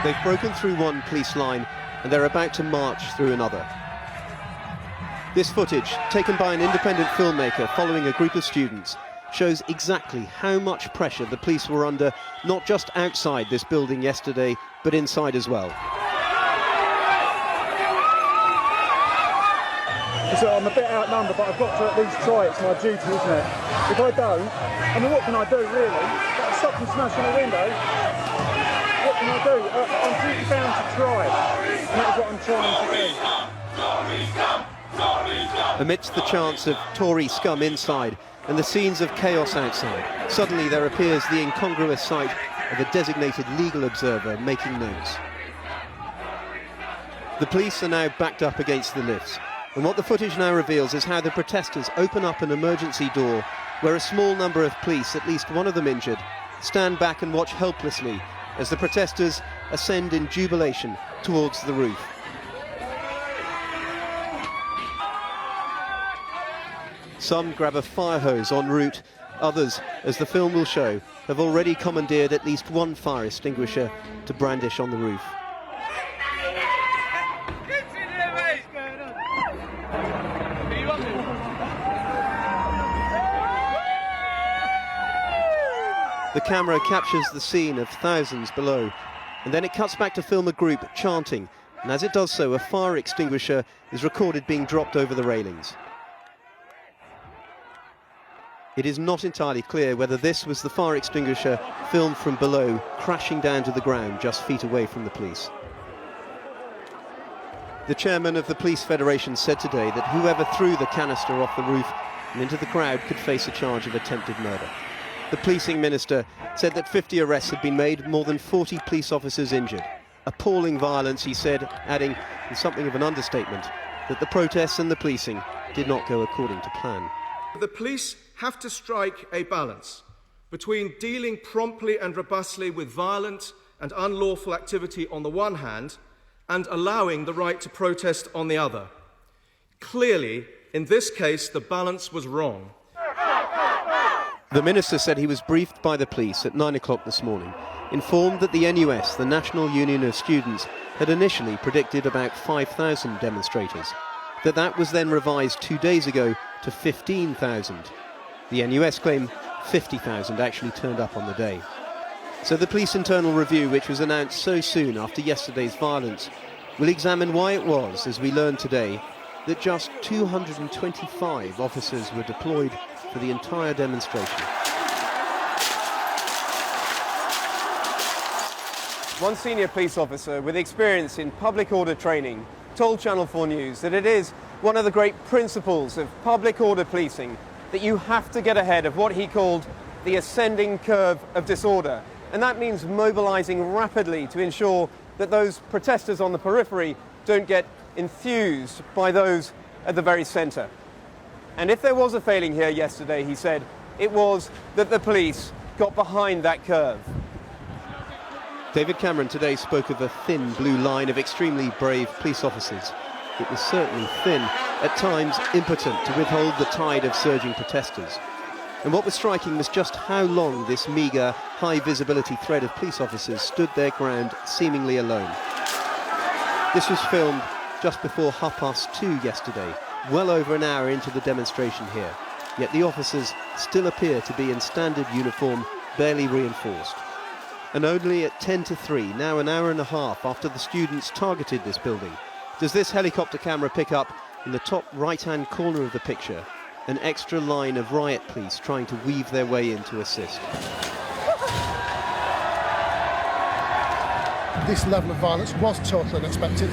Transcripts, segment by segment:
They've broken through one police line and they're about to march through another. This footage, taken by an independent filmmaker following a group of students, shows exactly how much pressure the police were under, not just outside this building yesterday, but inside as well. So I'm a bit outnumbered, but I've got to at least try. It's my duty, isn't it? If I don't, I mean, what can I do, really? I'll stop them smashing the window. What can I do? I'm duty bound to try. And that's what I'm trying to do. Amidst the chants of Tory scum inside and the scenes of chaos outside, suddenly there appears the incongruous sight of a designated legal observer making notes. The police are now backed up against the lifts, and what the footage now reveals is how the protesters open up an emergency door where a small number of police, at least one of them injured, stand back and watch helplessly as the protesters ascend in jubilation towards the roof. Some grab a fire hose en route, others, as the film will show, have already commandeered at least one fire extinguisher to brandish on the roof. The camera captures the scene of thousands below, and then it cuts back to film a group chanting, and as it does so, a fire extinguisher is recorded being dropped over the railings. It is not entirely clear whether this was the fire extinguisher filmed from below, crashing down to the ground just feet away from the police. The chairman of the Police Federation said today that whoever threw the canister off the roof and into the crowd could face a charge of attempted murder. The policing minister said that 50 arrests had been made, more than 40 police officers injured. Appalling violence, he said, adding, in something of an understatement, that the protests and the policing did not go according to plan. The police have to strike a balance between dealing promptly and robustly with violent and unlawful activity on the one hand and allowing the right to protest on the other. Clearly, in this case, the balance was wrong. The minister said he was briefed by the police at 9 o'clock this morning, informed that the NUS, the National Union of Students, had initially predicted about 5,000 demonstrators, that was then revised 2 days ago to 15,000. The NUS claim 50,000 actually turned up on the day. So the police internal review, which was announced so soon after yesterday's violence, will examine why it was, as we learned today, that just 225 officers were deployed for the entire demonstration. One senior police officer with experience in public order training told Channel 4 News that it is one of the great principles of public order policing that you have to get ahead of what he called the ascending curve of disorder. And that means mobilising rapidly to ensure that those protesters on the periphery don't get enthused by those at the very centre. And if there was a failing here yesterday, he said, it was that the police got behind that curve. David Cameron today spoke of a thin blue line of extremely brave police officers. It was certainly thin, at times impotent to withhold the tide of surging protesters. And what was striking was just how long this meagre, high-visibility thread of police officers stood their ground seemingly alone. This was filmed just before 2:30 yesterday, well over an hour into the demonstration here. Yet the officers still appear to be in standard uniform, barely reinforced. And only at 2:50, now an hour and a half after the students targeted this building, does this helicopter camera pick up, in the top right-hand corner of the picture, an extra line of riot police trying to weave their way in to assist. This level of violence was totally unexpected.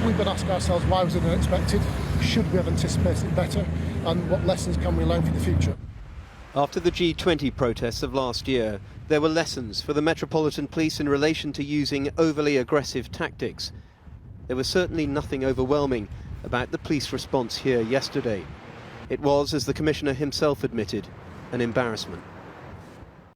We've been asking ourselves, why was it unexpected? Should we have anticipated it better? And what lessons can we learn for the future? After the G20 protests of last year, there were lessons for the Metropolitan Police in relation to using overly aggressive tactics. There was certainly nothing overwhelming about the police response here yesterday. It was, as the Commissioner himself admitted, an embarrassment.